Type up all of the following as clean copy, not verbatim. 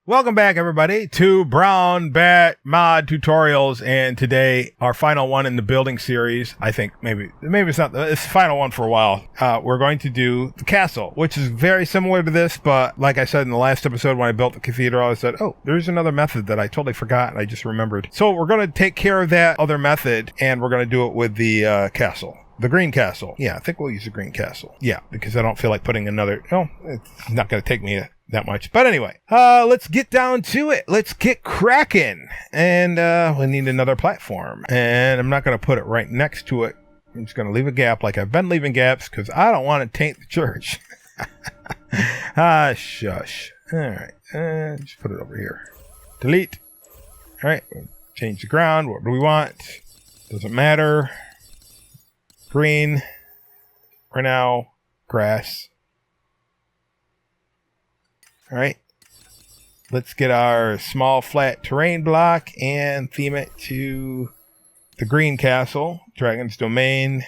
Welcome back, everybody, to Brown Bat Mod Tutorials, and today, our final one in the building series. I think maybe it's not, it's the final one for a while. We're going to do the castle, which is very similar to this, but like I said in the last episode when I built the cathedral, I said, oh, there's another method that I totally forgot, and I just remembered. So we're going to take care of that other method, and we're going to do it with the castle. The green castle. Yeah, I think we'll use the green castle. Yeah, because I don't feel like putting another... Oh, it's not going to take me that much. But anyway, let's get down to it. Let's get cracking. And we need another platform. And I'm not going to put it right next to it. I'm just going to leave a gap like I've been leaving gaps because I don't want to taint the church. Shush. All right. Just put it over here. Delete. All right. Change the ground. What do we want? Doesn't matter. Green. For now. Grass. All right. Let's get our small flat terrain block and theme it to the green castle. Dragon's Domain.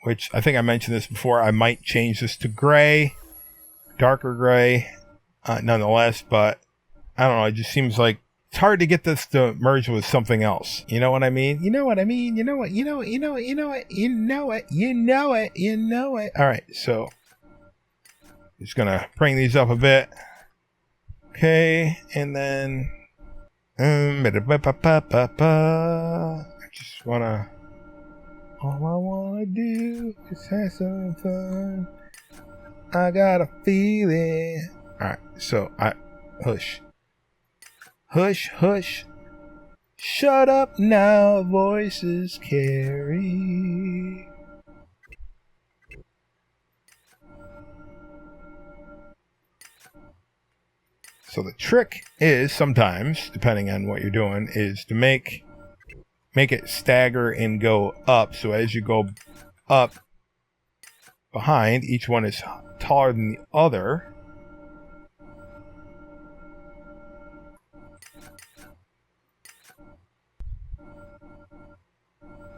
Which I think I mentioned this before. I might change this to gray. Darker gray. Nonetheless. But I don't know. It just seems like it's hard to get this to merge with something else. You know what I mean? You know what I mean? You know what? You know it. You know it. You know it. You know it. You know it. You know it. All right. So just going to bring these up a bit. Okay. And then I just want to, all I want to do is have some fun. I got a feeling. All right. So hush. Hush, hush. Shut up now, voices carry. So the trick is sometimes, depending on what you're doing, is to make it stagger and go up. So as you go up behind, each one is taller than the other.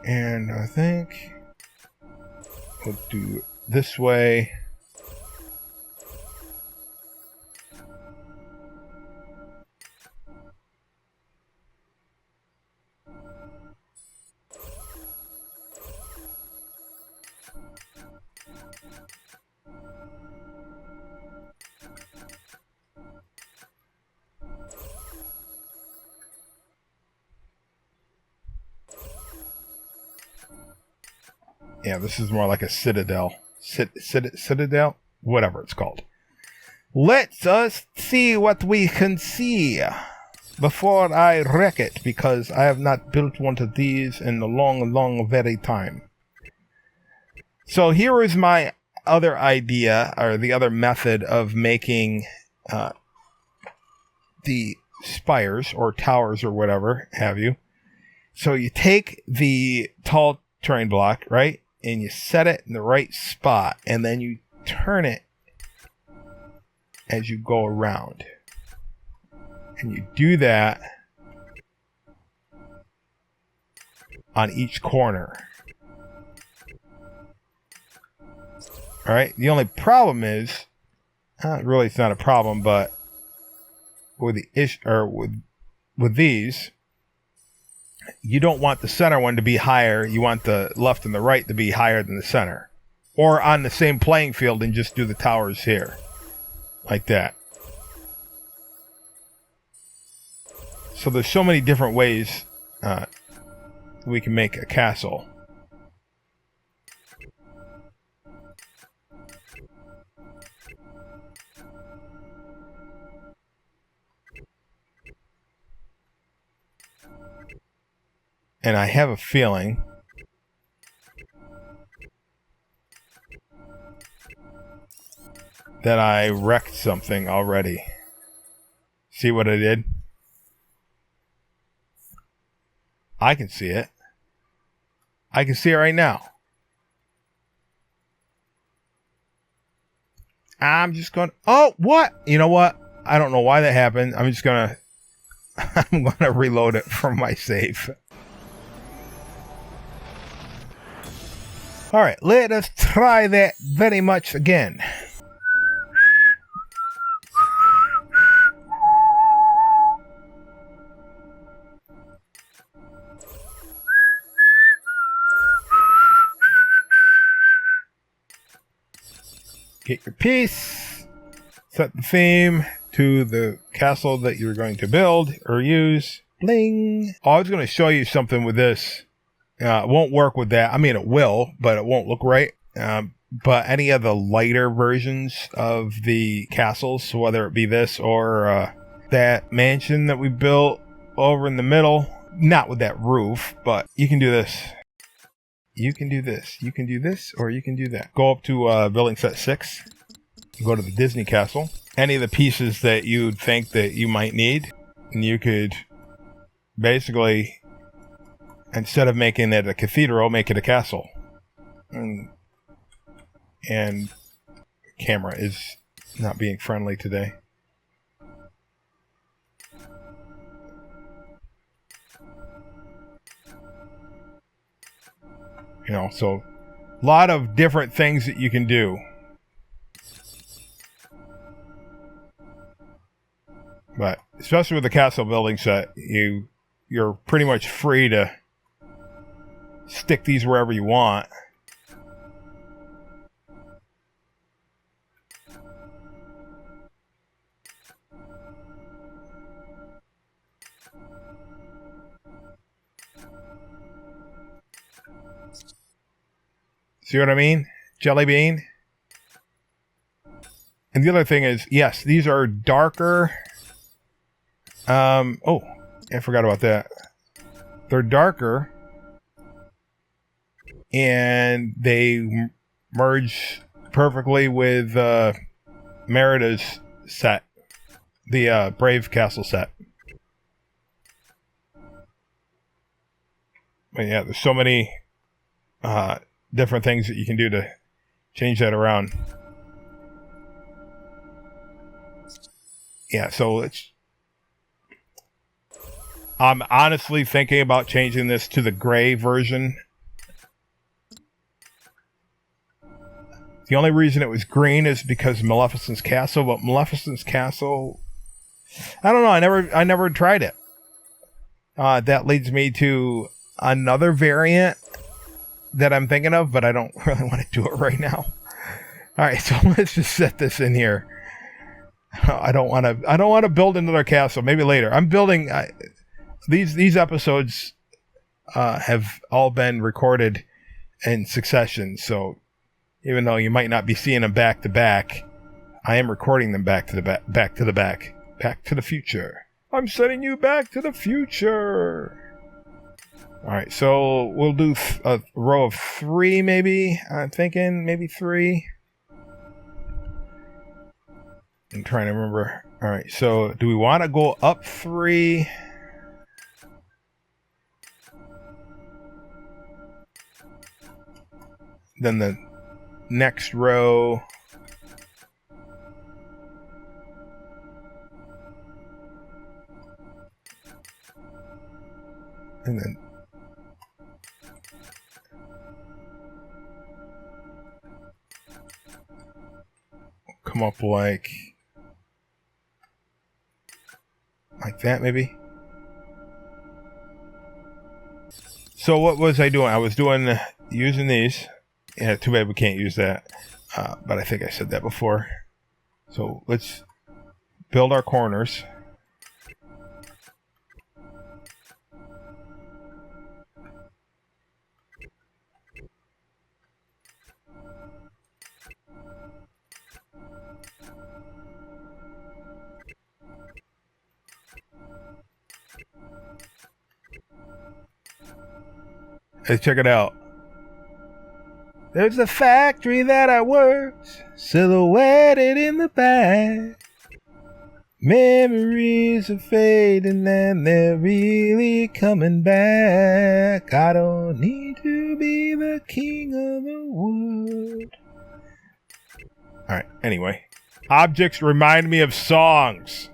And I think we'll do it this way. Yeah, this is more like a citadel. Citadel? Whatever it's called. Let us see what we can see before I wreck it, because I have not built one of these in a long, very time. So here is my other idea, or the other method of making the spires, or towers, or whatever have you. So you take the tall terrain block, right? And you set it in the right spot, and then you turn it as you go around. And you do that on each corner. All right. The only problem is, really, it's not a problem, but with with these, you don't want the center one to be higher. You want the left and the right to be higher than the center. Or on the same playing field and just do the towers here. Like that. So there's so many different ways we can make a castle. And I have a feeling that I wrecked something already. See what I did? I can see it. I can see it right now. I'm just going to... Oh, what? You know what? I don't know why that happened. I'm just going to... I'm going to reload it from my save. All right, let us try that very much again. Get your piece. Set the theme to the castle that you're going to build or use. Bling. Oh, I was going to show you something with this. It won't work with that. I mean, it will, but it won't look right. But any of the lighter versions of the castles, so whether it be this or that mansion that we built over in the middle, not with that roof, but you can do this. You can do this. You can do this, or you can do that. Go up to building set 6. Go to the Disney castle. Any of the pieces that you'd think that you might need, and you could basically, instead of making it a cathedral, make it a castle. And camera is not being friendly today. You know, so a lot of different things that you can do. But especially with the castle building set, you're pretty much free to stick these wherever you want. See what I mean? Jelly bean. And the other thing is, yes, these are darker. Oh, I forgot about that. They're darker. And they merge perfectly with Merida's set. The Brave Castle set. But yeah, there's so many different things that you can do to change that around. Yeah, so I'm honestly thinking about changing this to the gray version. The only reason it was green is because Maleficent's Castle, but Maleficent's Castle, I don't know, I never tried it. That leads me to another variant that I'm thinking of, but I don't really want to do it right now. All right, so let's just set this in here. I don't want to build another castle. Maybe later. I'm building. These episodes have all been recorded in succession. So even though you might not be seeing them back to back, I am recording them back to the future. I'm sending you back to the future. All right, so we'll do a row of 3, maybe. I'm thinking maybe 3. I'm trying to remember. All right, so do we want to go up 3? Then the next row. And then come up like that, maybe. So what was I doing? I was using these. Yeah, too bad we can't use that. But I think I said that before. So let's build our corners. Hey, check it out. There's a factory that I worked, silhouetted in the back. Memories are fading and they're really coming back. I don't need to be the king of the wood. Alright, anyway. Objects remind me of songs.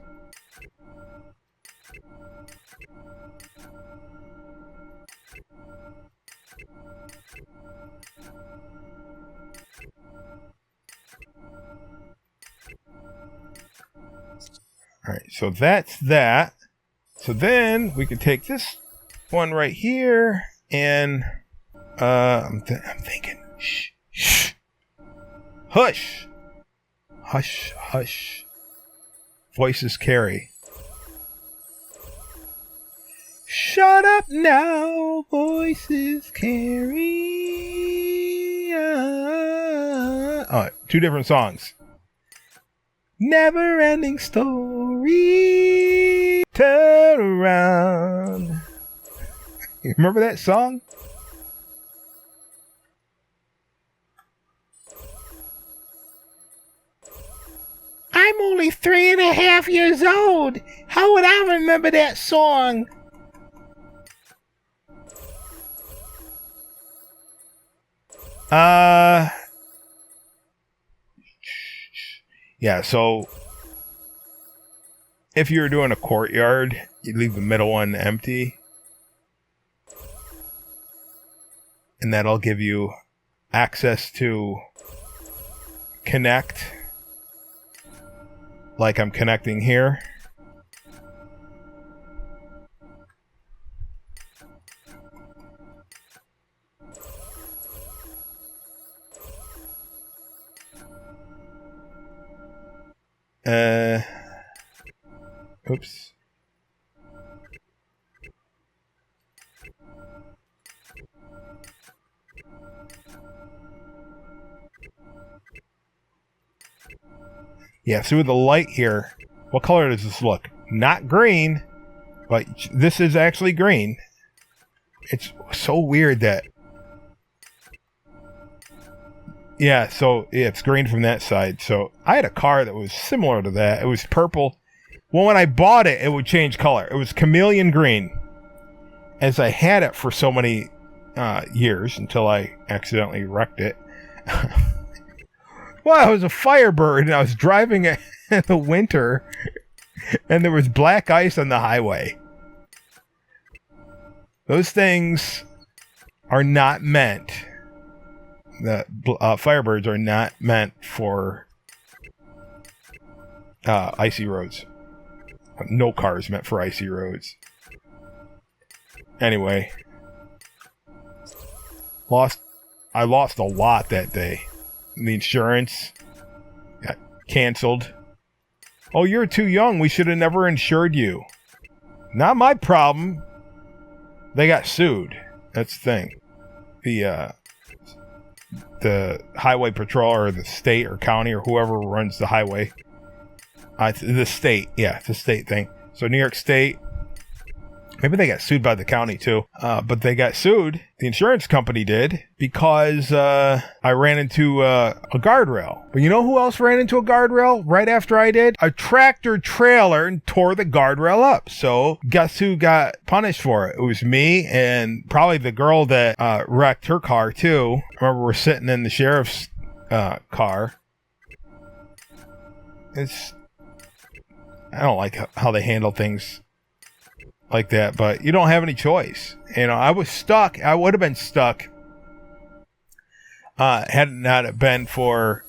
All right, so that's that. So then we can take this one right here and I'm thinking, shh, hush. Hush, hush. Voices carry. Shut up now, voices carry. Oh, two different songs. Never ending story. Turn around. You remember that song? I'm only 3.5 years old. How would I remember that song? Yeah, so if you were doing a courtyard, you'd leave the middle one empty. And that'll give you access to connect. Like I'm connecting here. Oops. Yeah, through the light here. What color does this look? Not green, but this is actually green. It's so weird that... Yeah, so it's green from that side. So I had a car that was similar to that. It was purple. Well, when I bought it, it would change color. It was chameleon green. As I had it for so many years until I accidentally wrecked it. Well, I was a Firebird and I was driving it in the winter and there was black ice on the highway. Those things are not meant... The Firebirds are not meant for icy roads. No car is meant for icy roads. Anyway, I lost a lot that day. The insurance got canceled. Oh, you're too young. We should have never insured you. Not my problem. They got sued. That's the thing. The highway patrol or the state or county or whoever runs the highway. The state. Yeah, it's a state thing. So New York State, maybe they got sued by the county too. But they got sued. The insurance company did because I ran into a guardrail. But you know who else ran into a guardrail right after I did? A tractor trailer and tore the guardrail up. So guess who got punished for it? It was me and probably the girl that wrecked her car too. I remember we're sitting in the sheriff's car. I don't like how they handle things like that, but you don't have any choice. You know, I was stuck. I would have been stuck had it not been for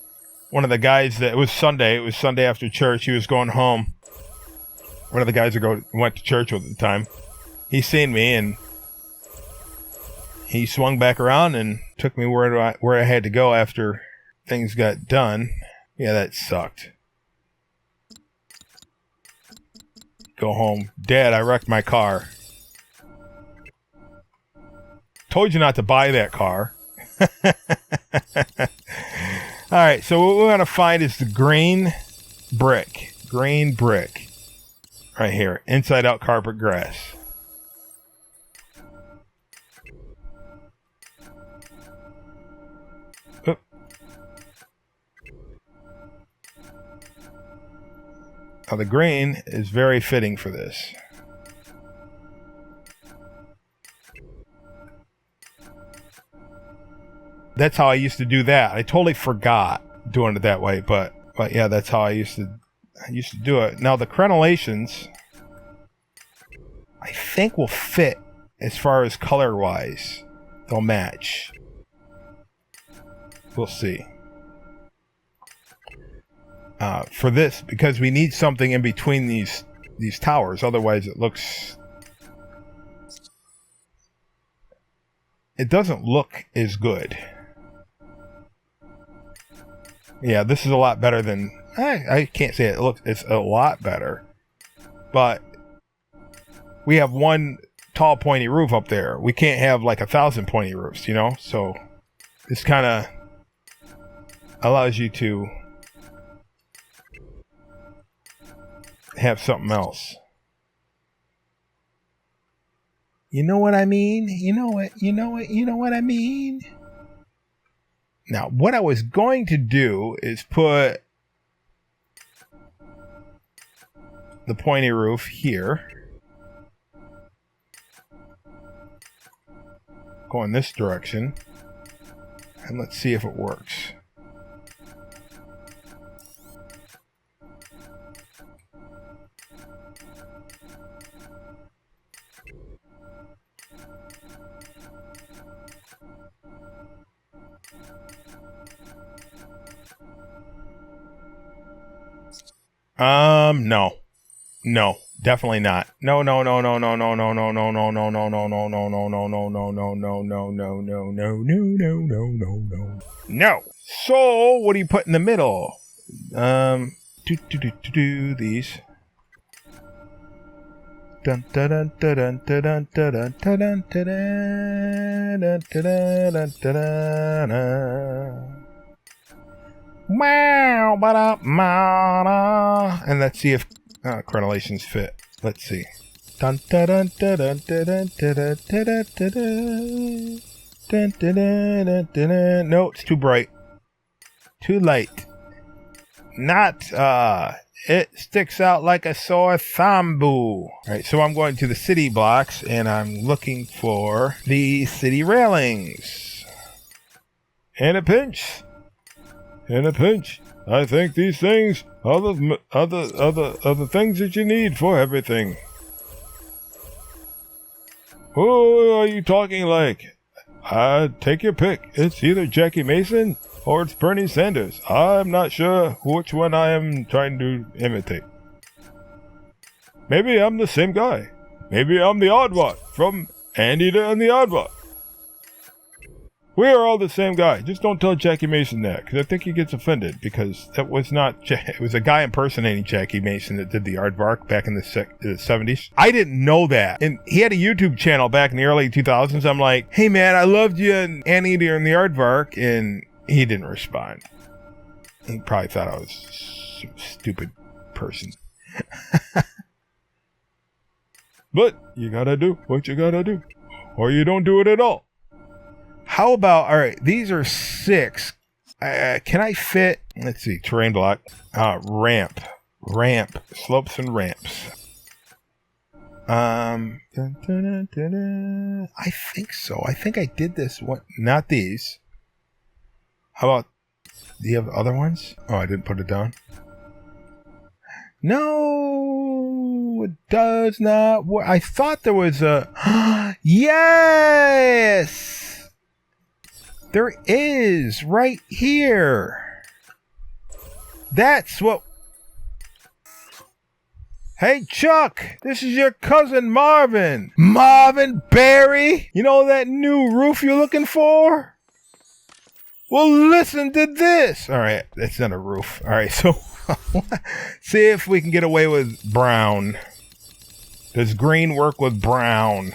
one of the guys that... It was Sunday after church. He was going home. One of the guys I went to church with at the time. He seen me and he swung back around and took me where I had to go after things got done. Yeah, that sucked. Go home. Dad, I wrecked my car. Told you not to buy that car. Alright, so what we want to find is the green brick. Green brick. Right here. Inside out carpet grass. Oop. Now the green is very fitting for this. That's how I used to do that. I totally forgot doing it that way, but yeah, that's how I used to do it. Now the crenellations, I think will fit as far as color wise. They'll match. We'll see. For this, because we need something in between these towers, otherwise it doesn't look as good. Yeah, this is a lot better than I can't say it looks, it's a lot better. But we have one tall pointy roof up there. We can't have like 1,000 pointy roofs, you know? So this kind of allows you to have something else. You know what I mean? You know what I mean? Now, what I was going to do is put the pointy roof here. Go in this direction. And let's see if it works. No. No, definitely not. No. No. So, what do you put in the middle? These. Dun dun dun dun dun dun dun dun dun dun. Wow, and let's see if crenellations fit. Let's see. Dun dun dun dun dun dun dun dun dun dun. No, it's too bright. Too light. Not it sticks out like a sore thumb. Alright, so I'm going to the city blocks and I'm looking for the city railings. In a pinch. In a pinch. I think these things are the things that you need for everything. Who are you talking like? Take your pick. It's either Jackie Mason or it's Bernie Sanders. I'm not sure which one I am trying to imitate. Maybe I'm the same guy. Maybe I'm the Oddbot from Anteater and the Oddbot. We are all the same guy. Just don't tell Jackie Mason that, because I think he gets offended, because that was not... It was a guy impersonating Jackie Mason that did the aardvark back in the 70s. I didn't know that. And he had a YouTube channel back in the early 2000s. I'm like, hey man, I loved you and Anteater and the aardvark, and he didn't respond. He probably thought I was a stupid person. But you gotta do what you gotta do, or you don't do it at all. How about, all right, these are 6. Can I fit, let's see, terrain block, ramp, slopes and ramps. I think so. I think I did this one, not these. How about, do you have other ones? Oh, I didn't put it down. No, it does not work. I thought there was a, yes! There is, right here. That's what... Hey, Chuck, this is your cousin Marvin. Marvin Berry? You know that new roof you're looking for? Well, listen to this. All right, that's not a roof. All right, so see if we can get away with brown. Does green work with brown?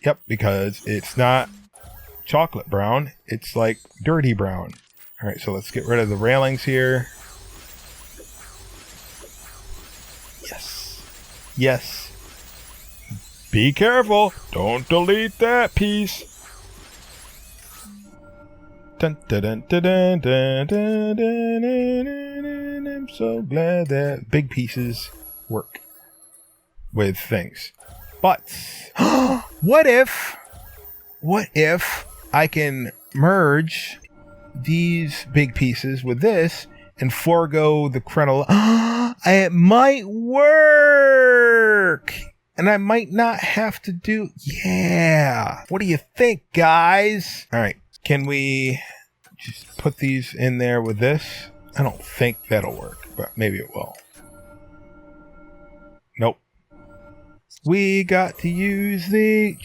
Yep, because it's not chocolate brown. It's like dirty brown. All right, so let's get rid of the railings here. Yes. Yes. Be careful. Don't delete that piece. Dun, dun, dun, dun, dun, dun, dun, dun, dun. I'm so glad that big pieces work with things. But what if I can merge these big pieces with this and forego the crenel? It might work. And I might not have to do... Yeah. What do you think, guys? All right. Can we just put these in there with this? I don't think that'll work, but maybe it will. Nope. We got to use the...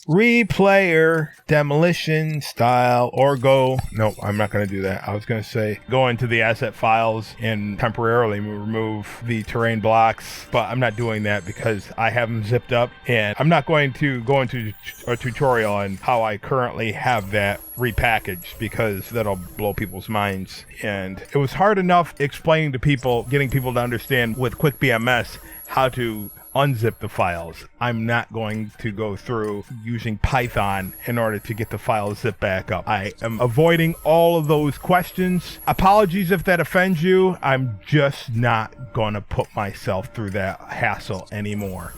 replayer demolition style or go. Nope, I'm not going to do that. I was going to say go into the asset files and temporarily remove the terrain blocks, but I'm not doing that because I have them zipped up, and I'm not going to go into a tutorial on how I currently have that repackaged because that'll blow people's minds. And it was hard enough explaining to people, getting people to understand with quick BMS how to unzip the files. I'm not going to go through using Python in order to get the files zipped back up. I am avoiding all of those questions. Apologies if that offends you. I'm just not going to put myself through that hassle anymore.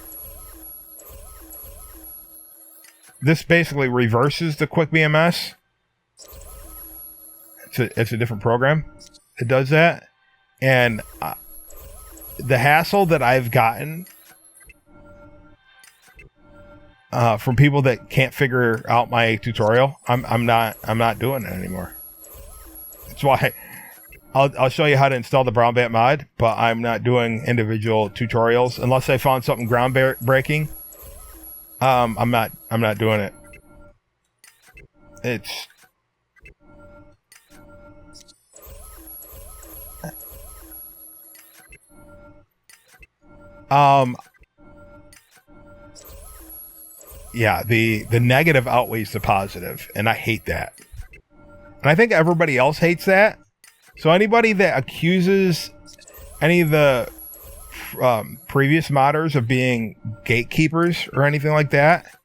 This basically reverses the quick BMS. It's a different program. It does that. And the hassle that I've gotten from people that can't figure out my tutorial, I'm not doing it anymore. That's why I'll show you how to install the ThatBrownBat mod, but I'm not doing individual tutorials unless I found something groundbreaking. I'm not doing it. It's yeah, the negative outweighs the positive, and I hate that. And I think everybody else hates that. So anybody that accuses any of the previous modders of being gatekeepers or anything like that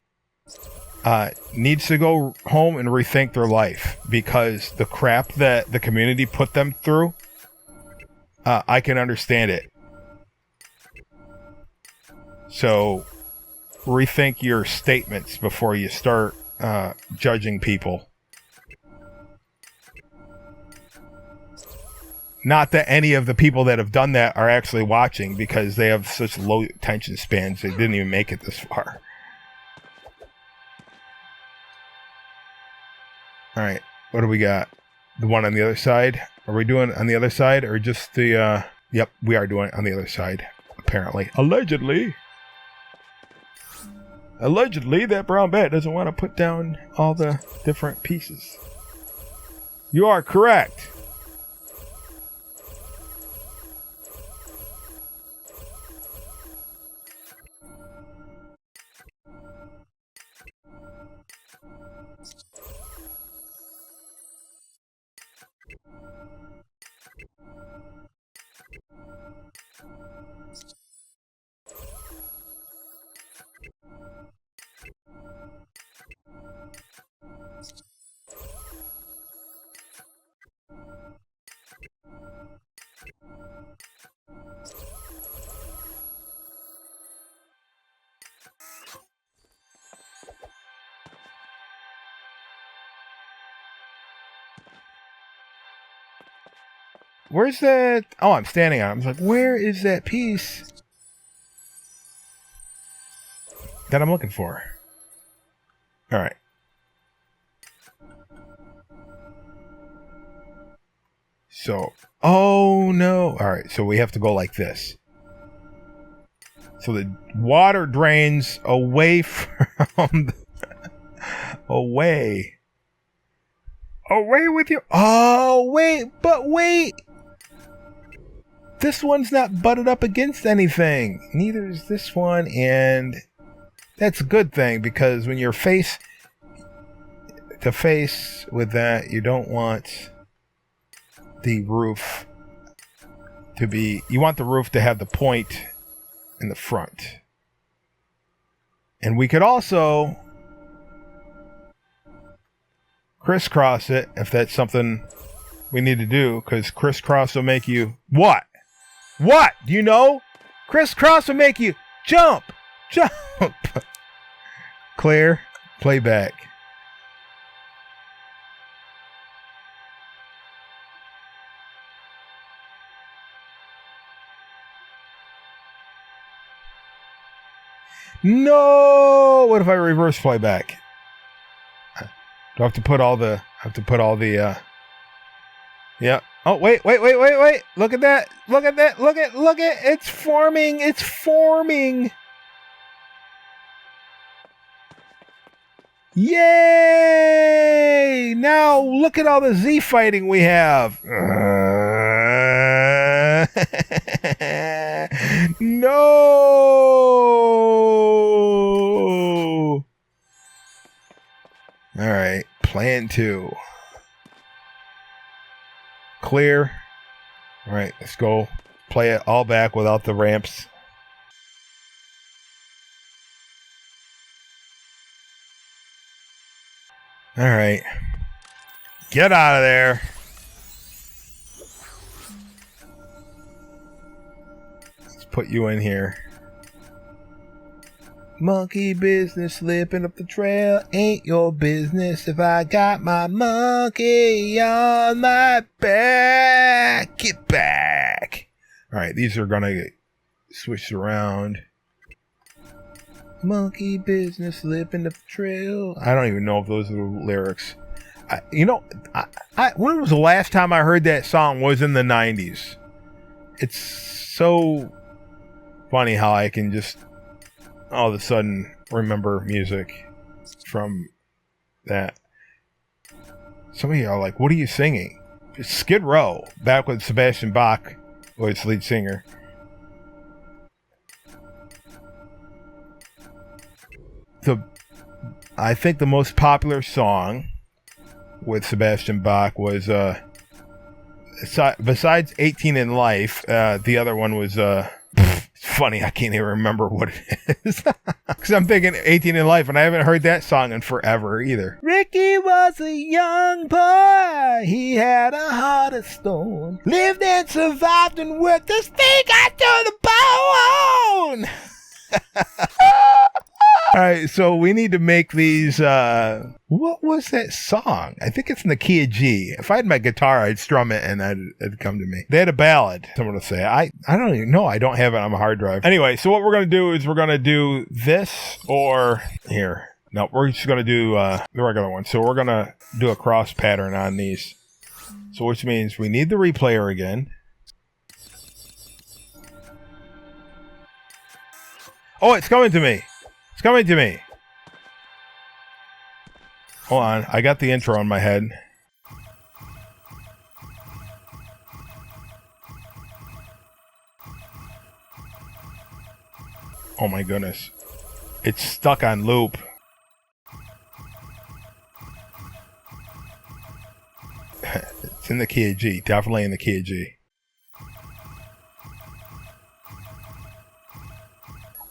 needs to go home and rethink their life, because the crap that the community put them through, I can understand it. So rethink your statements before you start judging people. Not that any of the people that have done that are actually watching, because they have such low attention spans, they didn't even make it this far. Alright, what do we got? The one on the other side? Are we doing on the other side, or just the, Yep, we are doing it on the other side, apparently. Allegedly. Allegedly, that brown bat doesn't want to put down all the different pieces. You are correct. Where's that? Oh, I'm standing on it. I was like, where is that piece that I'm looking for? All right. So, oh no. All right, so we have to go like this. So the water drains away from away with your... Oh, wait, but wait. This one's not butted up against anything. Neither is this one, and that's a good thing, because when you're face to face with that, you don't want the roof to be... You want the roof to have the point in the front. And we could also crisscross it if that's something we need to do, because crisscross will make you... What? What? Do you know? Crisscross will make you jump. Jump. Clear. Playback. No. What if I reverse playback? Do I have to put all the... Yeah. Oh, wait. Look at that. Look at. It's forming. Yay! Now look at all the Z fighting we have. No! All right, plan 2. Clear. All right, let's go play it all back without the ramps. All right. Get out of there. Let's put you in here. Monkey business slipping up the trail. Ain't your business if I got my monkey on my back. Get back. All right, these are going to get switched around. Monkey business slipping up the trail. I don't even know if those are the lyrics. When was the last time I heard that song? Was in the 90s. It's so funny how I can just all of a sudden remember music from that. Some of you are like, what are you singing? It's Skid Row, back when Sebastian Bach was lead singer. I think the most popular song with Sebastian Bach was, besides 18 in Life, the other one was, it's funny, I can't even remember what it is. Because I'm thinking 18 in Life, and I haven't heard that song in forever either. Ricky was a young boy, he had a heart of stone, lived and survived and worked his finger to the bone. All right, so we need to make these, what was that song? I think it's in the key of G. If I had my guitar, I'd strum it and it'd come to me. They had a ballad, someone will say. I don't even know. I don't have it on my hard drive. Anyway, so what we're going to do is we're going to do this or here. No, we're just going to do the regular one. So we're going to do a cross pattern on these. So which means we need the replayer again. Oh, it's coming to me. It's coming to me. Hold on. I got the intro in my head. Oh my goodness. It's stuck on loop. It's in the key of G. Definitely in the key of G.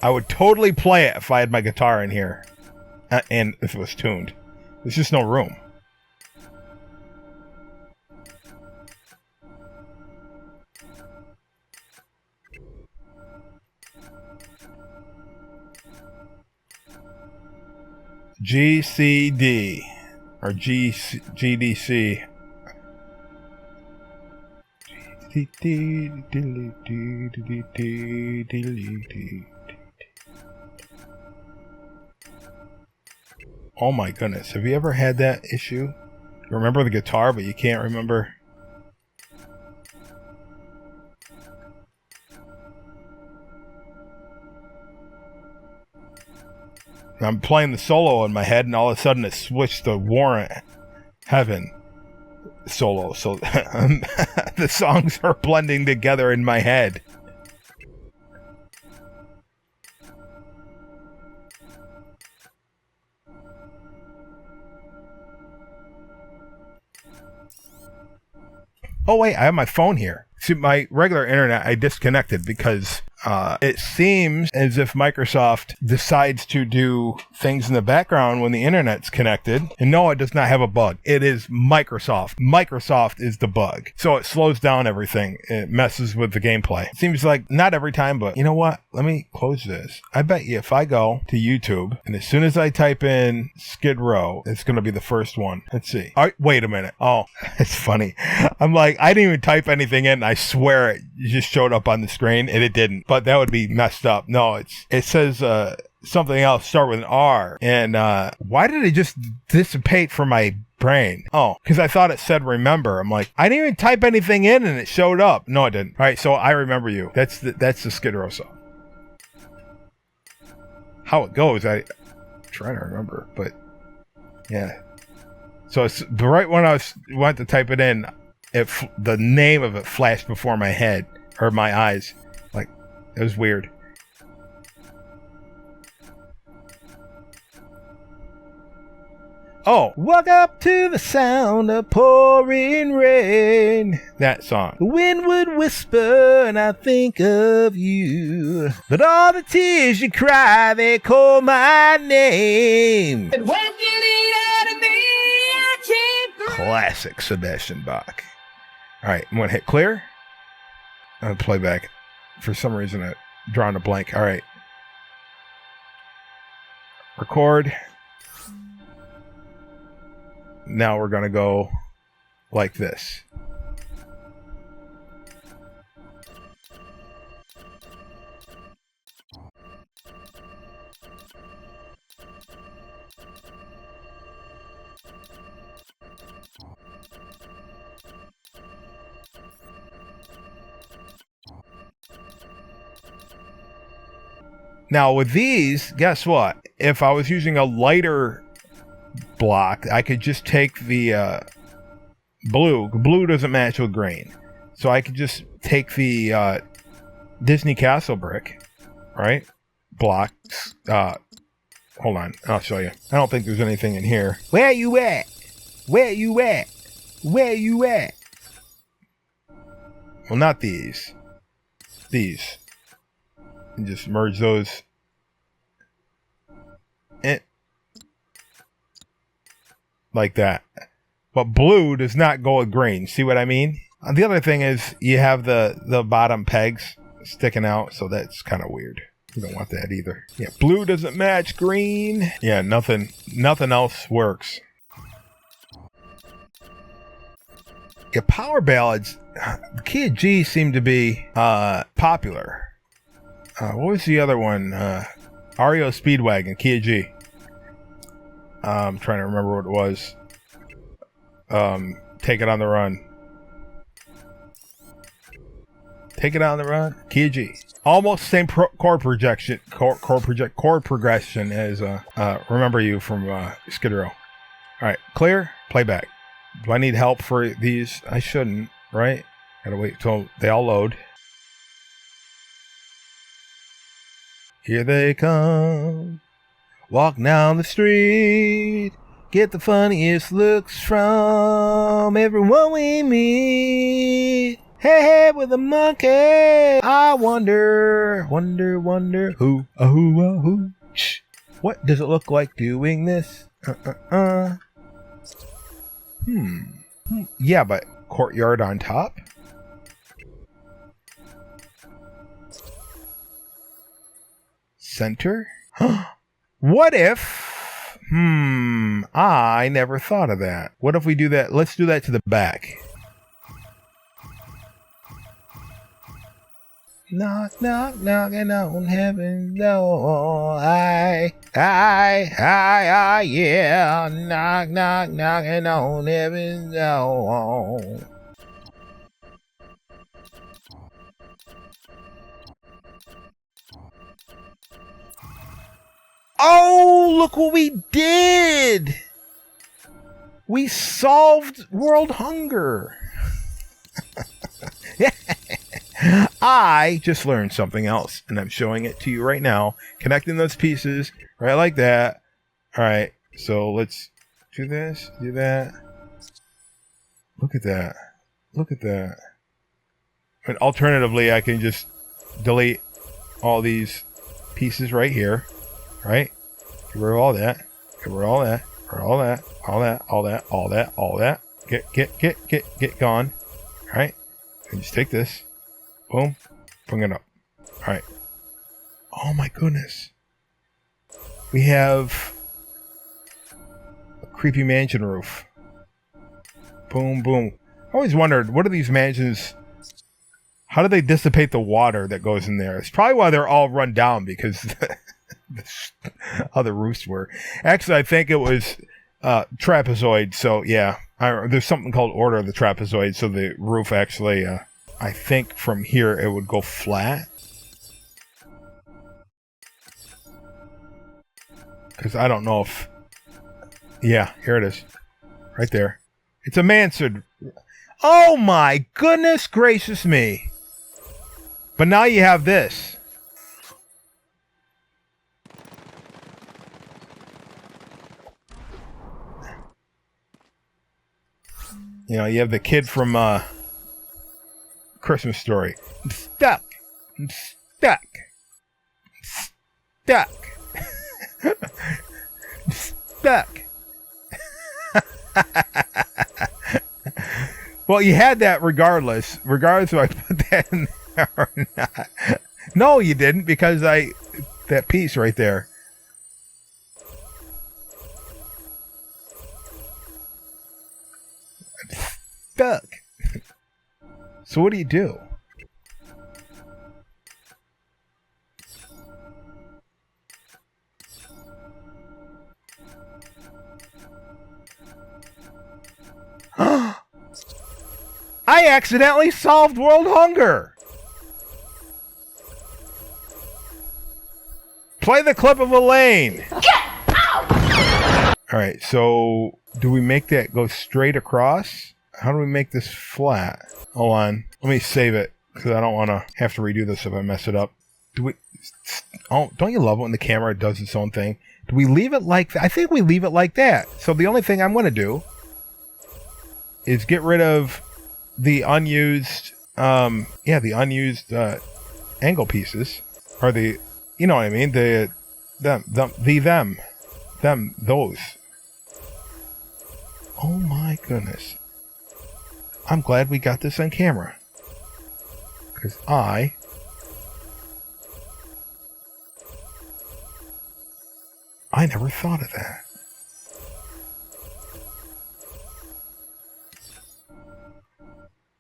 I would totally play it if I had my guitar in here. And if it was tuned. There's just no room. GCD. Or GDC. Oh my goodness. Have you ever had that issue? You remember the guitar, but you can't remember. I'm playing the solo in my head, and all of a sudden it switched to Warrant Heaven solo. So the songs are blending together in my head. Oh, wait, I have my phone here. See, my regular internet, I disconnected because it seems as if Microsoft decides to do things in the background when the internet's connected. And no, it does not have a bug. It is Microsoft. Microsoft is the bug. So it slows down everything. It messes with the gameplay. It seems like not every time, but you know what? Let me close this. I bet you if I go to YouTube and as soon as I type in Skid Row, it's going to be the first one. Let's see. All right, wait a minute. Oh, it's funny. I'm like, I didn't even type anything in. I swear it just showed up on the screen and it didn't. But that would be messed up. No, it says something else start with an R. And why did it just dissipate from my brain? Oh, because I thought it said remember. I'm like, I didn't even type anything in and it showed up. No, it didn't. All right, so I remember you. That's the Skid Row song. How it goes, I'm trying to remember, but Yeah. So it's right when I went to type it in, the name of it flashed before my head or my eyes. Like, it was weird. Oh, walk up to the sound of pouring rain. That song. The wind would whisper and I think of you. But all the tears you cry, they call my name. And when you lean out of me, I can't. Classic Sebastian Bach. All right, I'm going to hit clear. I'm going to play back. For some reason, I'm drawing a blank. All right. Record. Now we're going to go like this. Now with these, guess what? If I was using a lighter block, I could just take the blue. Blue doesn't match with green. So I could just take the Disney Castle brick, right? Blocks. Hold on. I'll show you. I don't think there's anything in here. Where you at? Where you at? Where you at? Well, not these. These. And just merge those. Like that. But blue does not go with green. See what I mean? The other thing is you have the bottom pegs sticking out, so that's kind of weird. You don't want that either. Yeah, blue doesn't match green. Yeah, nothing else works. Yeah, power ballads. The key of G seem to be popular. What was the other one? REO Speedwagon, key of G. I'm trying to remember what it was. Take it on the run. Take it on the run. Key of G. Almost same chord progression as Remember You from Skid Row. All right, clear. Playback. Do I need help for these? I shouldn't, right? Gotta wait till they all load. Here they come. Walk down the street. Get the funniest looks from everyone we meet. Hey, hey, with a monkey. I wonder who, who. Shh. What does it look like doing this? Yeah, but courtyard on top? Center? What if... I never thought of that. What if we do that? Let's do that to the back. Knock, knock, knocking on heaven's door. Yeah. Knock, knock, knocking on heaven's door. Oh, look what we did! We solved world hunger. I just learned something else, and I'm showing it to you right now. Connecting those pieces, right like that. All right, so let's do this, do that. Look at that. Look at that. And alternatively, I can just delete all these pieces right here. Right? Get rid of all that. Get rid of all that. All that. All that. All that. All that. All that. Get gone. Alright? And just take this. Boom. Bring it up. Alright. Oh my goodness. We have a creepy mansion roof. Boom, boom. I always wondered, what are these mansions? How do they dissipate the water that goes in there? It's probably why they're all run down, because how the roofs were. Actually, I think it was trapezoid. So yeah, there's something called Order of the Trapezoid. So the roof actually, I think from here it would go flat. Because I don't know if Yeah, here it is. Right there. It's a mansard. Oh my goodness gracious me. But now you have this. You know, you have the kid from Christmas Story. I'm stuck. I'm stuck. Stuck. Stuck. Well, you had that regardless if I put that in there or not. No, you didn't, because that piece right there. I'm stuck. So what do you do? I accidentally solved world hunger. Play the clip of Elaine. All right, so do we make that go straight across? How do we make this flat? Hold on. Let me save it, because I don't want to have to redo this if I mess it up. Oh, don't you love it when the camera does its own thing? Do we leave it like that? I think we leave it like that. So the only thing I'm going to do is get rid of the unused, the unused angle pieces, or the, you know what I mean, those. Oh my goodness. I'm glad we got this on camera. Because I never thought of that.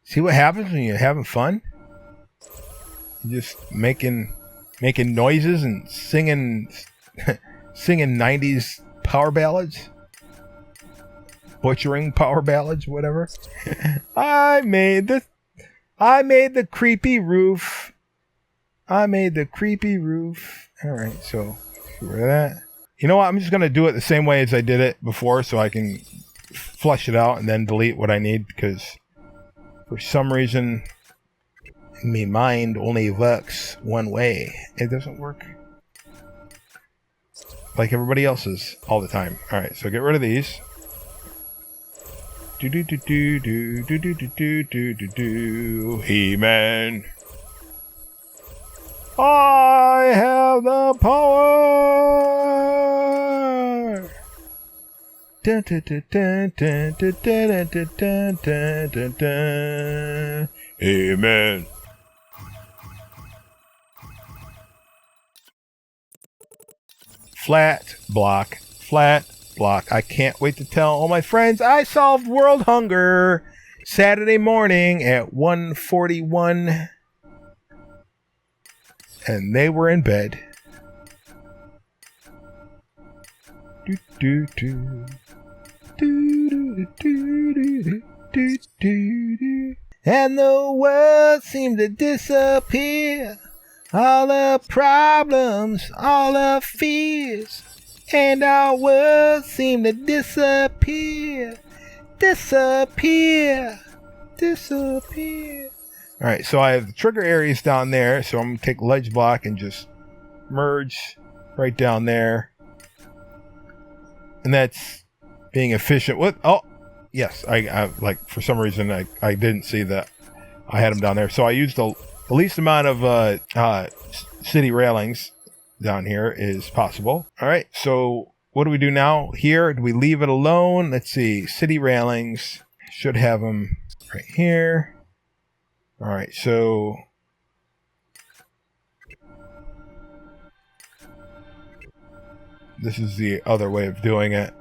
See what happens when you're having fun? You're just making noises and singing 90s power ballads. Butchering power ballads, whatever. I made the creepy roof. Alright, so get rid of that. You know what? I'm just gonna do it the same way as I did it before, so I can flush it out and then delete what I need, because for some reason my mind only works one way. It doesn't work like everybody else's all the time. Alright, so get rid of these. He-Man. I have the power. Dun, dun, dun, dun, dun, dun, dun, dun, dun, dun, dun. Amen. Flat block. I can't wait to tell all my friends I solved world hunger Saturday morning at 1:41, and they were in bed. And the world seemed to disappear. All the problems, all the fears, and our world seemed to disappear. Alright, so I have the trigger areas down there, so I'm going to take ledge block and just merge right down there. And that's being efficient with, oh, yes, I like, for some reason, I didn't see that I had them down there. So I used the least amount of city railings down here is possible. All right, so what do we do now? Here, do we leave it alone? Let's see, city railings, should have them right here. All right, so this is the other way of doing it.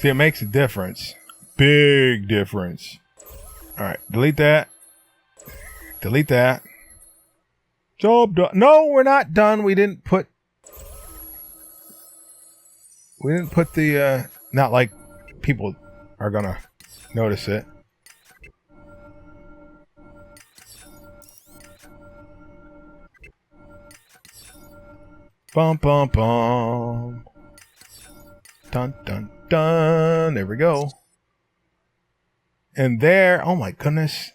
See, it makes a difference. Big difference. All right, delete that. Delete that. Job done. No, we're not done. We didn't put the, not like people are gonna notice it. Bum, bum, bum. Dun, dun, dun. There we go. And there, oh my goodness.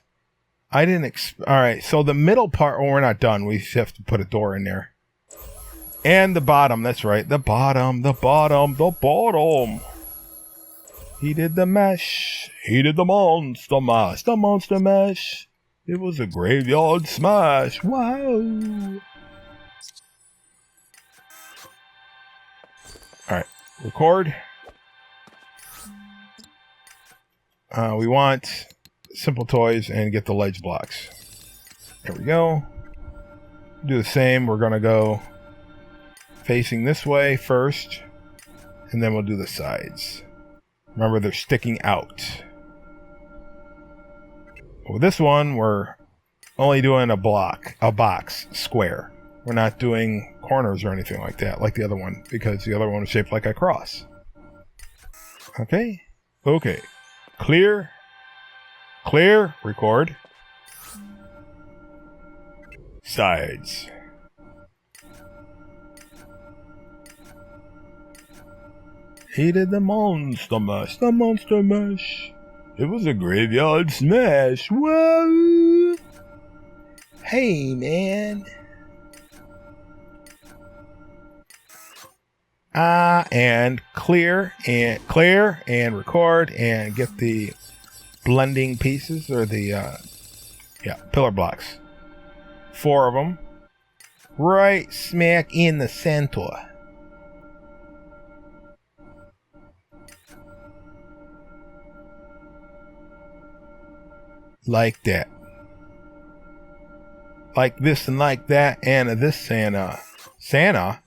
I didn't, all right, so the middle part, oh, we're not done. We have to put a door in there. And the bottom, that's right. The bottom, the bottom, the bottom. He did the mesh. He did the monster mash. The monster mash. It was a graveyard smash. Wow. Alright, record. We want simple toys and get the ledge blocks. There we go. Do the same. We're going to go facing this way first, and then we'll do the sides. Remember, they're sticking out. With this one, we're only doing a box, square. We're not doing corners or anything like that, like the other one, because the other one was shaped like a cross. Okay. Okay. Clear. Clear. Record. Sides. He did the monster mash. The monster mash. It was a graveyard smash. Whoa. Hey, man. And clear and record and get the blending pieces or the pillar blocks. 4 of them. Right smack in the center. Like that. Like this and like that and this Santa. Santa.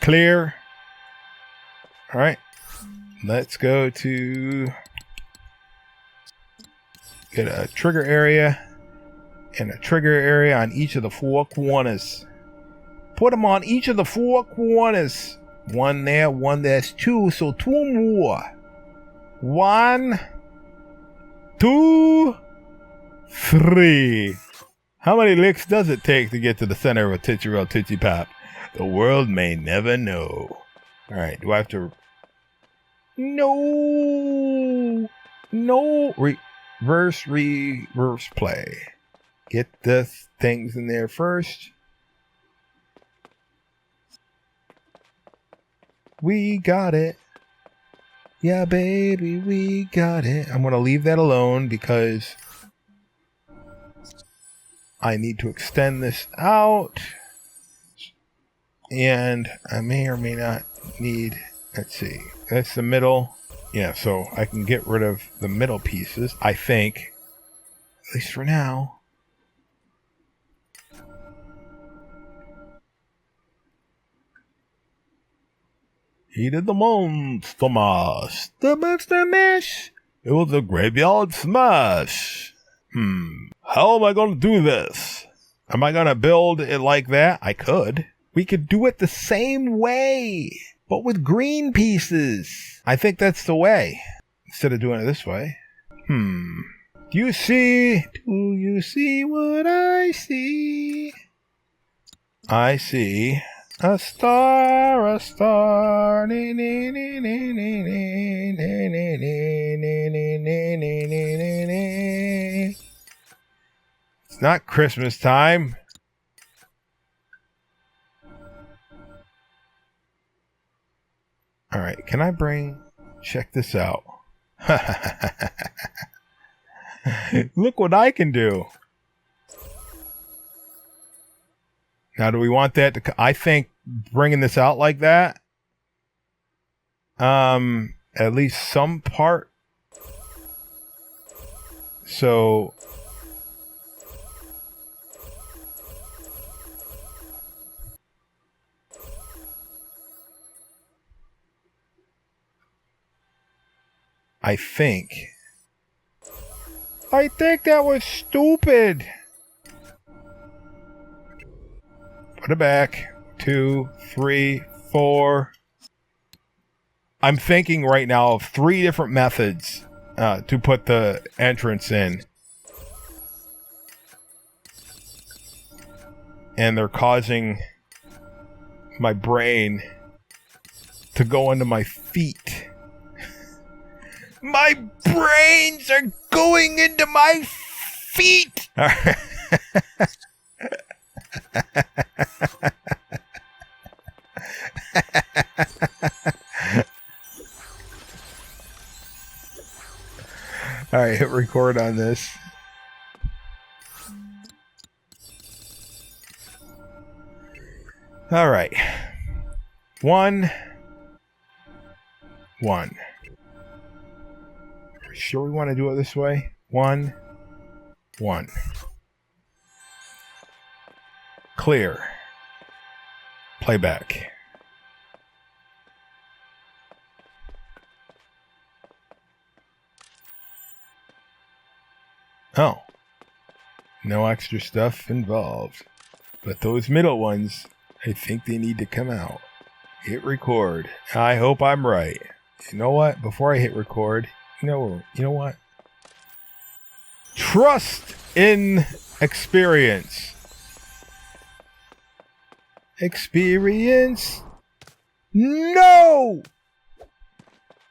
Clear. Alright. Let's go to get a trigger area and a trigger area on each of the 4 corners. Put them on each of the 4 corners. 1 there, 1 there's 2, so 2 more. 1, 2, 3. How many licks does it take to get to the center of a Tootsie Roll Tootsie Pop? The world may never know. Alright, do I have to... No! No! Reverse play. Get the things in there first. We got it. Yeah, baby, we got it. I'm going to leave that alone because I need to extend this out. And I may or may not need, let's see, that's the middle. Yeah, so I can get rid of the middle pieces, I think. At least for now. He did the monster mash. The monster mash. It was a graveyard smash. How am I going to do this? Am I going to build it like that? I could. We could do it the same way, but with green pieces. I think that's the way. Instead of doing it this way. Do you see what I see? I see a star, a star. It's not Christmas time. All right, can I check this out. Look what I can do. Now, do we want that to, I think bringing this out like that, at least some part. So, I think that was stupid. Put it back. 2, 3, 4. I'm thinking right now of 3 different methods to put the entrance in. And they're causing my brain to go into my feet. My brains are going into my feet! All right. All right, hit record on this. All right. 1, 1. Sure we want to do it this way? 1, 1. Clear. Playback. Oh. No extra stuff involved. But those middle ones, I think they need to come out. Hit record. I hope I'm right. You know what? Before I hit record, you know what? Trust in experience. Experience? No!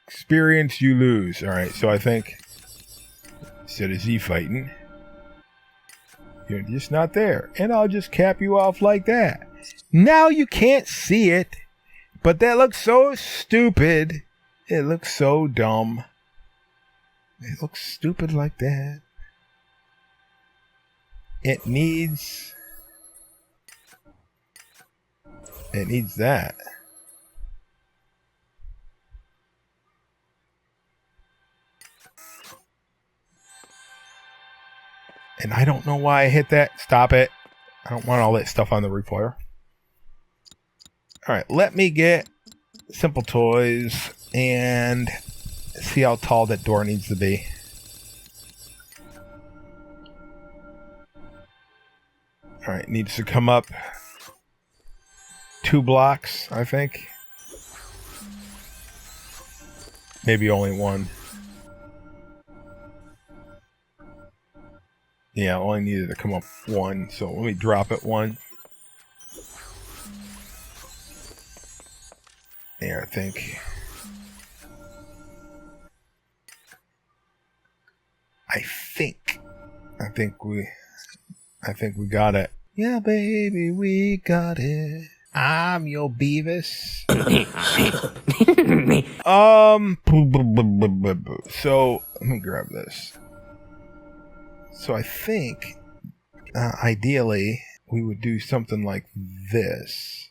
Experience you lose. Alright, so I think instead of Z fighting, you're just not there. And I'll just cap you off like that. Now you can't see it, but that looks so stupid. It looks so dumb. It looks stupid like that. It needs that. And I don't know why I hit that. Stop it. I don't want all that stuff on the replayer. All right, let me get Simple Toys and see how tall that door needs to be. All right, needs to come up 2 blocks, I think. Maybe only 1. Yeah, only needed to come up 1, so let me drop it 1. There, I think. I think we got it. Yeah, baby, we got it. I'm your Beavis. So let me grab this. So I think, ideally, we would do something like this.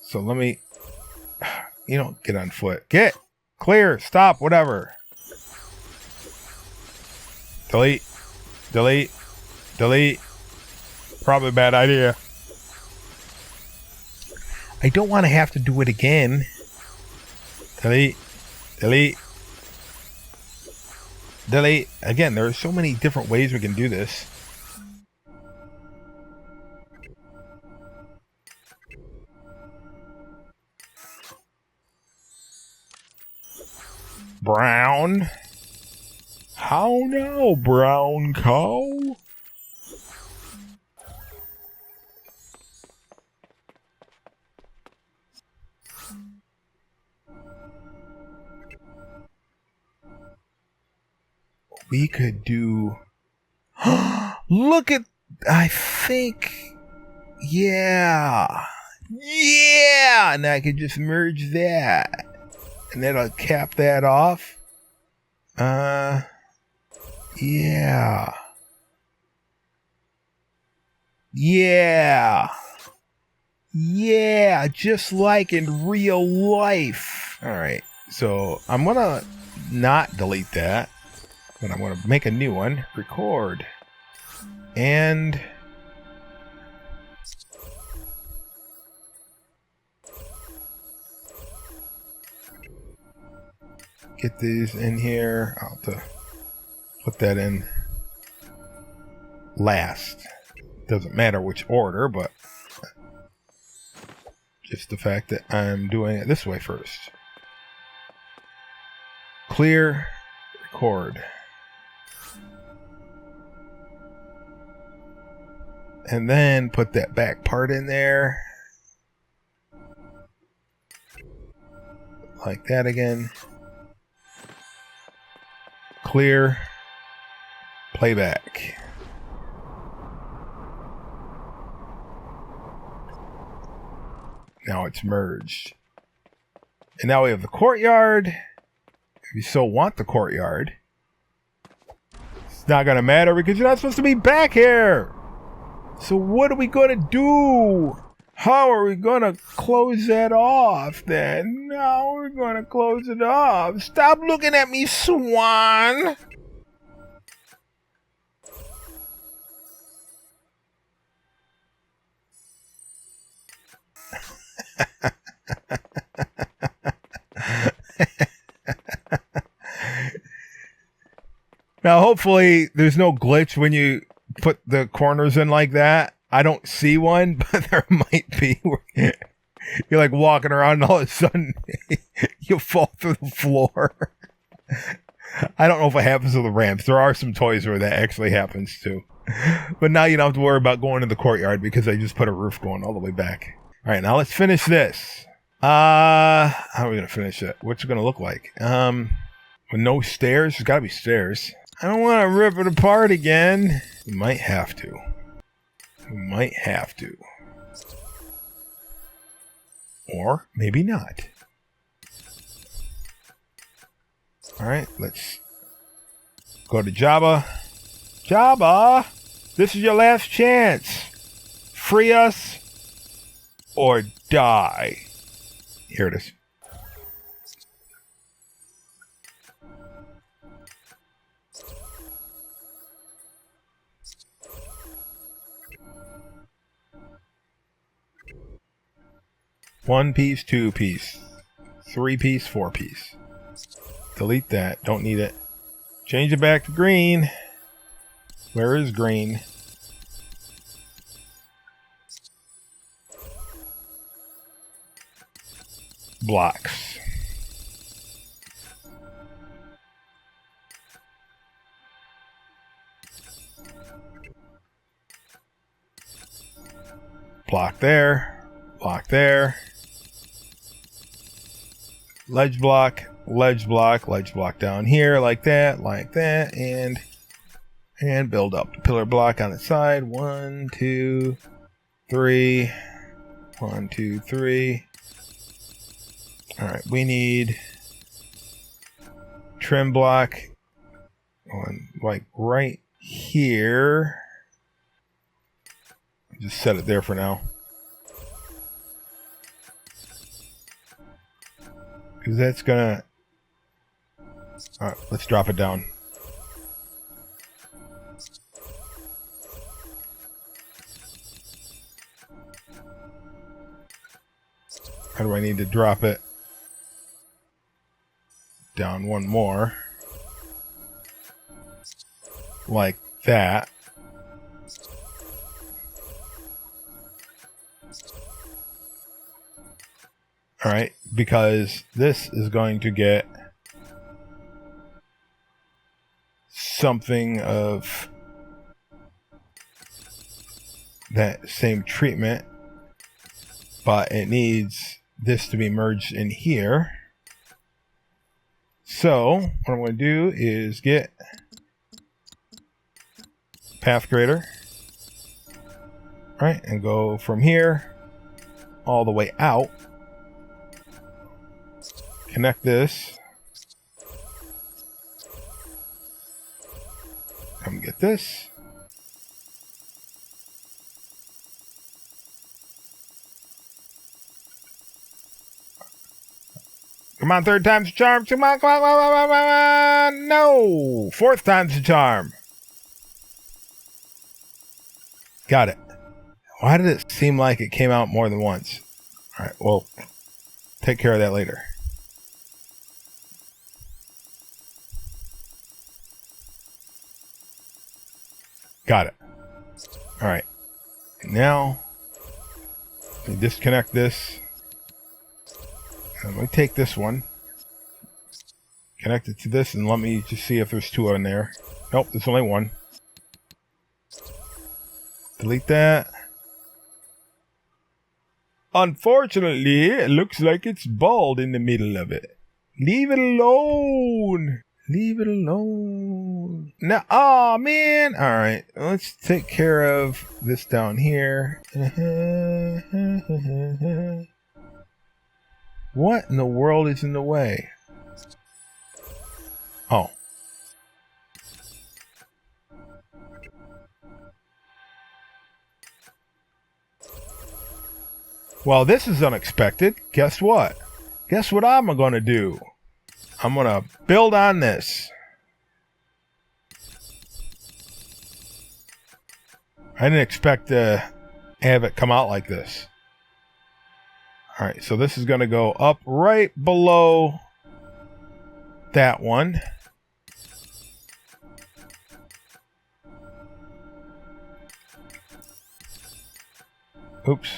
So let me, get on foot. Get, clear, stop, whatever. Delete, delete, delete. Probably a bad idea. I don't want to have to do it again. Delete, delete, delete. Again, there are so many different ways we can do this. Brown. How now, brown cow? We could do... Look at... I think... Yeah! Yeah! And I could just merge that. And then I'll cap that off. Yeah. Yeah. Yeah, just like in real life. All right, so I'm going to not delete that, but I'm going to make a new one. Record. And... get these in here. I'll have to put that in last. Doesn't matter which order, but just the fact that I'm doing it this way first. Clear, record. And then put that back part in there. Like that again. Clear, playback. Now it's merged. And now we have the courtyard. If you so want the courtyard. It's not going to matter because you're not supposed to be back here. So what are we going to do? How are we going to close that off then? How are we going to close it off? Stop looking at me, Swan. Now, hopefully, there's no glitch when you put the corners in like that. I don't see one, but there might be. You're like walking around and all of a sudden you fall through the floor. I don't know if it happens to the ramps. There are some toys where that actually happens too. But now you don't have to worry about going to the courtyard because I just put a roof going all the way back. All right, now let's finish this. How are we going to finish it? What's it going to look like? With no stairs? There's got to be stairs. I don't want to rip it apart again. We might have to. We might have to. Or maybe not. Alright, let's go to Jabba. Jabba! This is your last chance. Free us or die. Here it is. One piece, 2 piece, 3 piece, 4 piece. Delete that. Don't need it. Change it back to green. Where is green? Blocks. Block there. Block there. Ledge block, ledge block, ledge block down here like that, and build up the pillar block on the side. 1, 2, 3. 1, 2, 3. All right, we need trim block on like right here. Just set it there for now. Because that's gonna... Alright, let's drop it down. How do I need to drop it? Down one more. Like that. Alright, because this is going to get something of that same treatment, but it needs this to be merged in here. So, what I'm going to do is get path grader, right, and go from here all the way out. Connect this. Come get this. Come on, third time's the charm. Come on, come on, come on, come on, come on. No, fourth time's the charm. Got it. Why did it seem like it came out more than once? All right, well, take care of that later. Got it. All right. Now, let me disconnect this. I'm going to take this one. Connect it to this, and let me just see if there's two in there. Nope, there's only one. Delete that. Unfortunately, it looks like it's bald in the middle of it. Leave it alone. Leave it alone. Now, oh man. All right, let's take care of this down here. What in the world is in the way? Oh. Well, this is unexpected. Guess what? Guess what I'm going to do? I'm going to build on this. I didn't expect to have it come out like this. All right, so this is going to go up right below that one. Oops.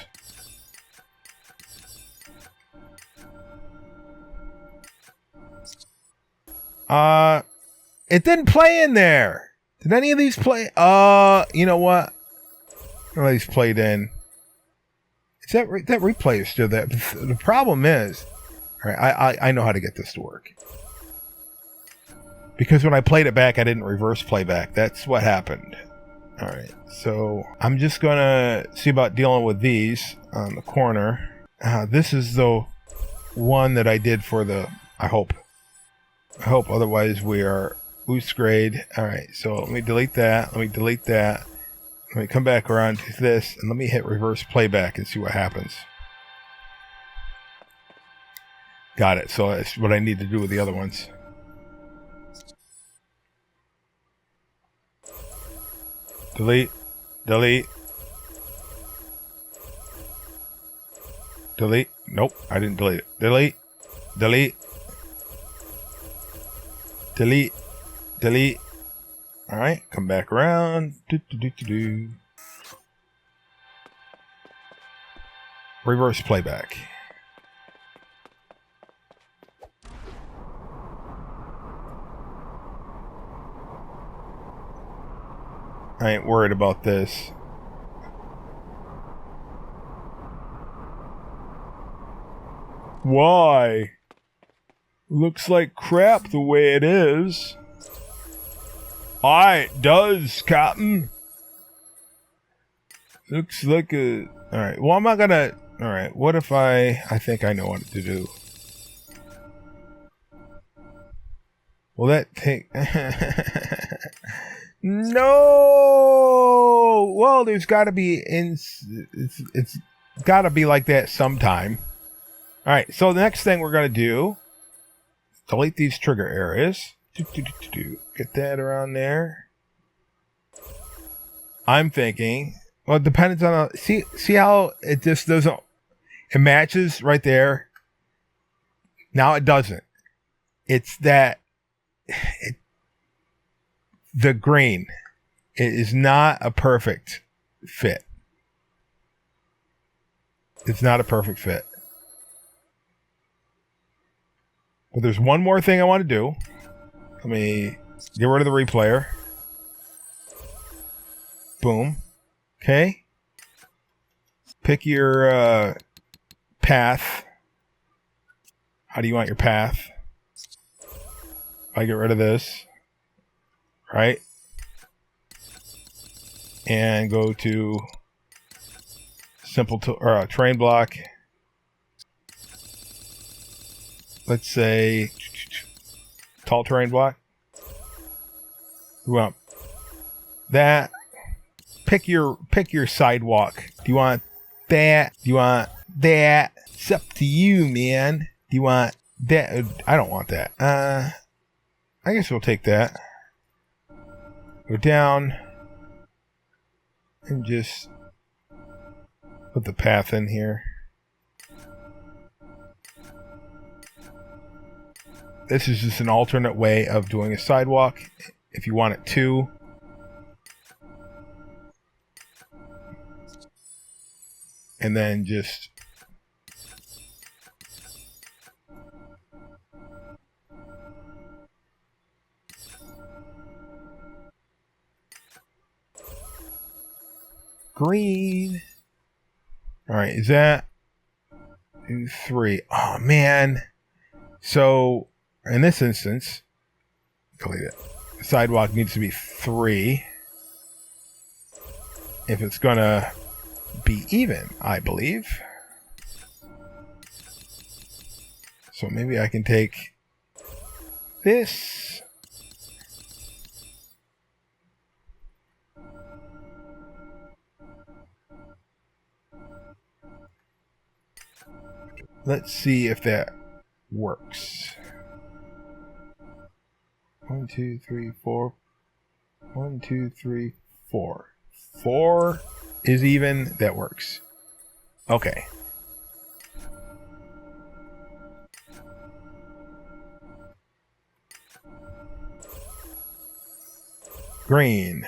It didn't play in there. Did any of these play? You know what? None of these played in. It's that replay is still there. The problem is, all right, I know how to get this to work. Because when I played it back, I didn't reverse playback. That's what happened. All right, so I'm just gonna see about dealing with these on the corner. This is the one that I did for the. I hope. Otherwise, we are loose grade. All right, so let me delete that. Let me delete that. Let me come back around to this, and let me hit reverse playback and see what happens. Got it. So that's what I need to do with the other ones. Delete. Delete. Delete. Nope, I didn't delete it. Delete. Delete. Delete. Delete. All right, come back around. Reverse playback. I ain't worried about this. Why? Looks like crap the way it is. It does, Captain. Looks like a... Alright, well, I'm not gonna... Alright, what if I think I know what to do. Will that take... No! Well, there's gotta be... It's gotta be like that sometime. Alright, so the next thing we're gonna do... Delete these trigger areas. Get that around there. I'm thinking, well, it depends on see how it just doesn't. It matches right there. Now it doesn't. It's that the green. It is not a perfect fit. It's not a perfect fit. But there's one more thing I want to do. Let me get rid of the replayer. Boom. Okay. Pick your path. How do you want your path? I get rid of this. Right? And go to simple terrain block. Let's say tall terrain block. We want that. Pick your sidewalk. Do you want that? Do you want that? It's up to you, man. Do you want that? I don't want that. I guess we'll take that. Go down and just put the path in here. This is just an alternate way of doing a sidewalk. If you want it to. and then just green. All right, is that 2, 3? Oh man. So in this instance, delete it. The sidewalk needs to be 3 if it's gonna be even, I believe. So maybe I can take this. Let's see if that works. 1, 2, 3, 4. 1, 2, 3, 4. 4 is even. That works. Okay. Green.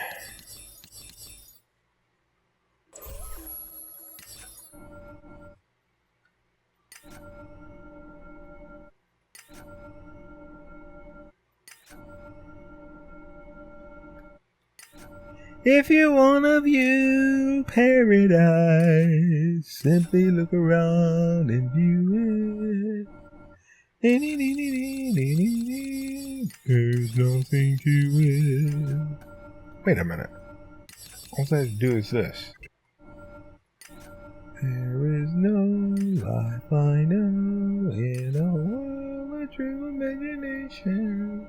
If you wanna view paradise, simply look around and view it. There's nothing to it. Wait a minute. All I have to do is this. There is no life I know in a world of true imagination.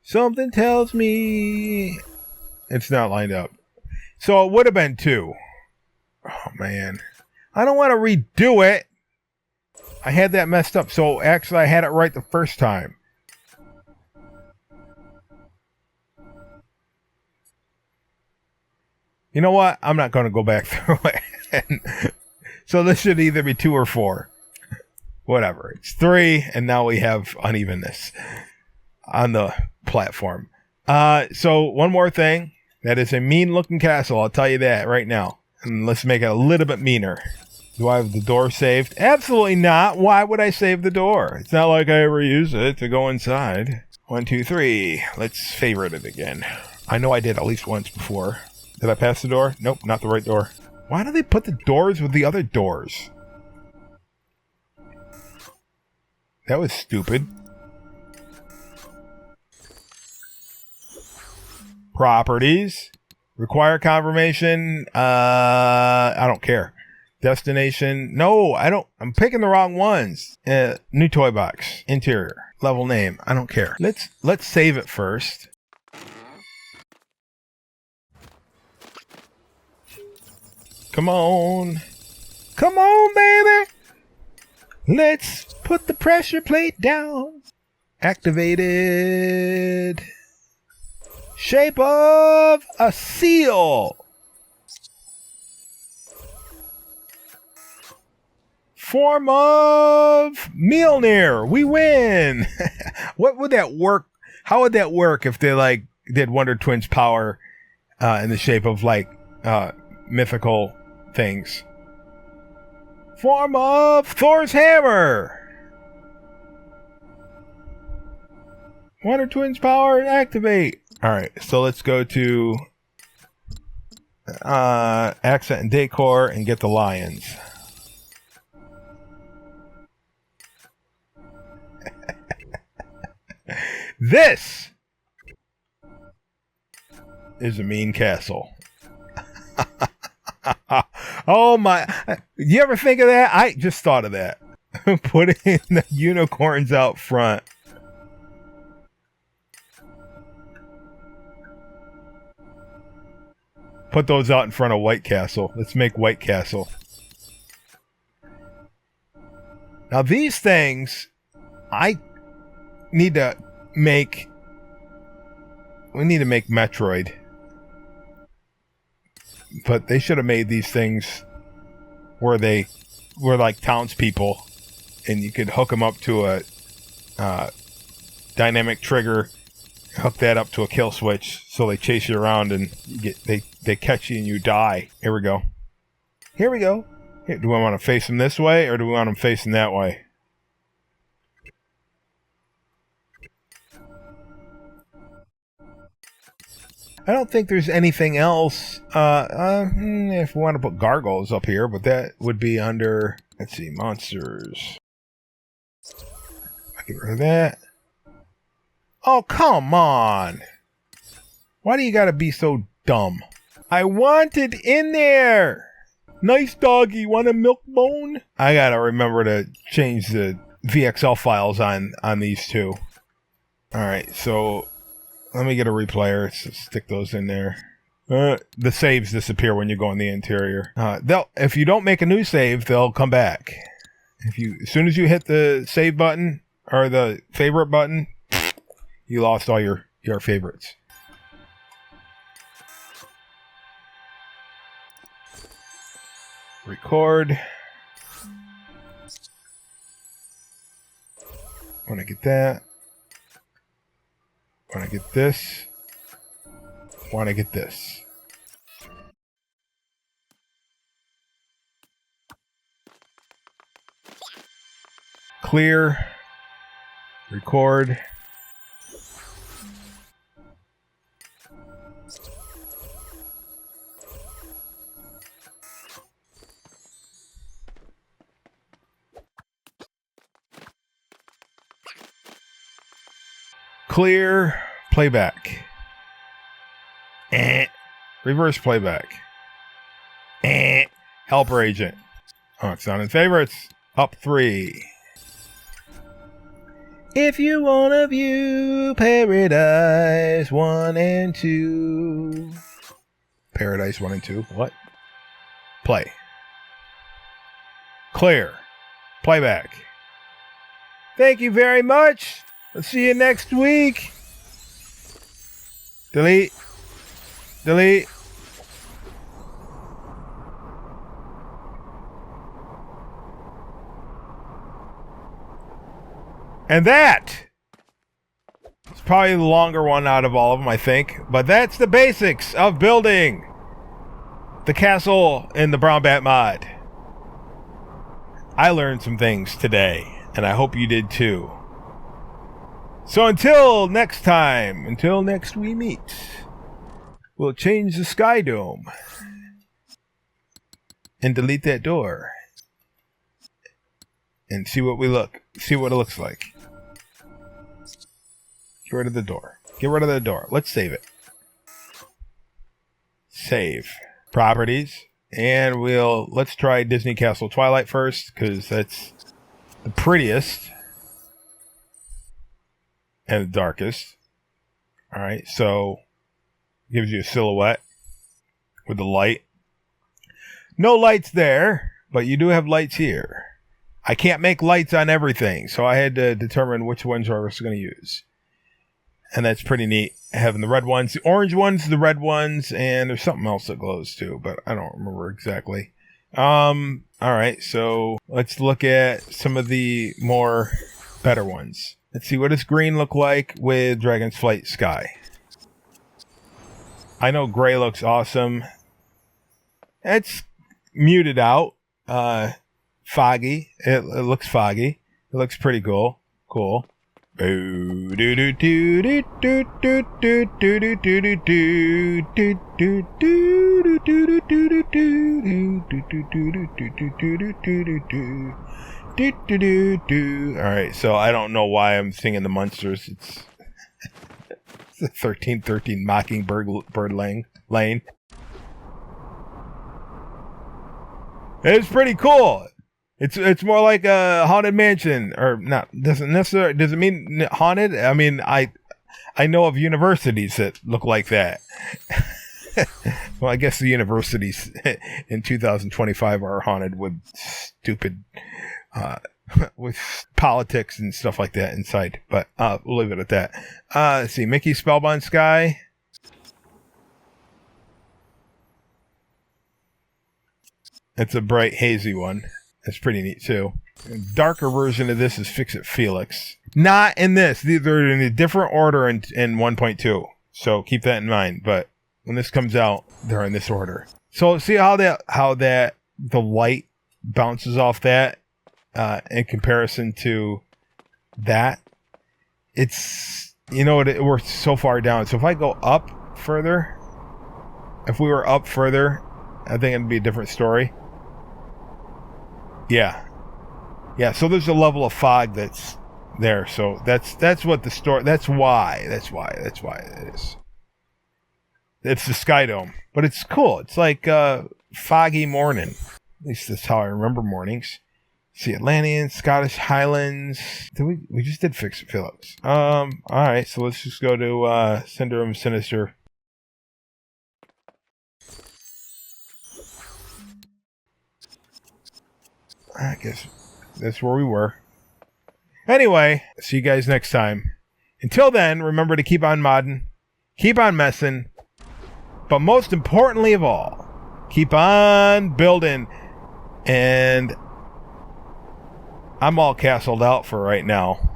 Something tells me it's not lined up. So it would have been 2. Oh man. I don't want to redo it. I had that messed up. So actually I had it right the first time. You know what? I'm not going to go back through it. So this should either be 2 or 4. Whatever. It's 3, and now we have unevenness on the platform. So one more thing. That is a mean-looking castle. I'll tell you that right now. And let's make it a little bit meaner. Do I have the door saved? Absolutely not. Why would I save the door? It's not like I ever use it to go inside. 1, 2, 3. Let's favorite it again. I know I did at least once before. Did I pass the door? Nope, not the right door. Why do they put the doors with the other doors? That was stupid. Properties. Require confirmation. I don't care. Destination. No, I don't. I'm picking the wrong ones. New toy box. Interior. Level name. I don't care. Let's save it first. Come on. Come on, baby. Let's put the pressure plate down. Activated. Shape of a seal. Form of Mjolnir. We win. What would that work? How would that work if they like did Wonder Twins power in the shape of like mythical things? Form of Thor's hammer. Wonder Twins power activate. All right, so let's go to accent and decor and get the lions. This is a mean castle. Oh my. You ever think of that? I just thought of that. Putting the unicorns out front. Put those out in front of White Castle. Let's make White Castle. Now these things, I need to make. We need to make Metroid. But they should have made these things where they were like townspeople, and you could hook them up to a dynamic trigger. Hook that up to a kill switch so they chase you around and they catch you and you die. Here we go. Here we go. Here, do we want to face them this way or do we want them facing that way? I don't think there's anything else. If we want to put gargoyles up here, but that would be under, let's see, monsters. I'll get rid of that. Oh, come on. Why do you gotta be so dumb? I want it in there. Nice doggy. Want a milk bone? I gotta remember to change the VXL files on these two. Alright, so let me get a replayer. Let's stick those in there. The saves disappear when you go in the interior. If you don't make a new save, they'll come back. As soon as you hit the save button or the favorite button, you lost all your favorites. Record. Want to get that. Want to get this. Want to get this. Clear. Record. Clear. Playback. Reverse playback. Helper agent. Oh, it's not in favorites. Up 3. If you wanna view Paradise 1 and 2. Paradise 1 and 2. What? Play. Clear. Playback. Thank you very much. Let's see you next week. Delete. Delete. And that is probably the longer one out of all of them, I think. But that's the basics of building the castle in the Brown Bat mod. I learned some things today, and I hope you did too. So until next time, until next we meet, we'll change the sky dome and delete that door and see what it looks like. Get rid of the door. Get rid of the door. Let's save it. Save. Properties. And let's try Disney Castle Twilight first, because that's the prettiest and the darkest. Alright, so gives you a silhouette with the light. No lights there, but you do have lights here. I can't make lights on everything, so I had to determine which ones I was going to use. And that's pretty neat, having the red ones, the orange ones, the red ones, and there's something else that glows too, but I don't remember exactly. Alright, so let's look at some of the more better ones. Let's see, what does green look like with Dragon's Flight Sky? I know gray looks awesome. It's muted out. Foggy. It looks foggy. It looks pretty cool. Cool. Alright, so I don't know why I'm singing the Munsters. It's the 1313 Mockingbird Lane. It's pretty cool. It's more like a haunted mansion, or not? Doesn't mean haunted. I mean, I know of universities that look like that. Well, I guess the universities in 2025 are haunted with stupid, with politics and stuff like that inside. But we'll leave it at that. Let's see, Mickey Spellbound Sky. It's a bright, hazy one. That's pretty neat too. A darker version of this is Fix-It Felix. Not in this. They're in a different order in 1.2. So keep that in mind. But when this comes out, they're in this order. So see how the light bounces off that in comparison to that. It's, we're so far down. So if I go up further, if we were up further, I think it'd be a different story. Yeah. So there's a level of fog that's there. So that's what the story. That's why it is. It's the Sky Dome, but it's cool. It's like foggy morning. At least that's how I remember mornings. See, Atlantean, Scottish Highlands. We just did Fix-It Felix. All right, so let's just go to Syndrome Sinister. I guess that's where we were. Anyway, see you guys next time. Until then, remember to keep on modding, keep on messing, but most importantly of all, keep on building. And I'm all castled out for right now.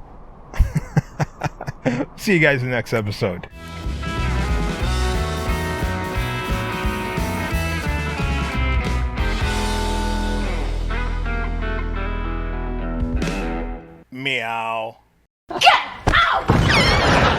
See you guys in the next episode. Meow.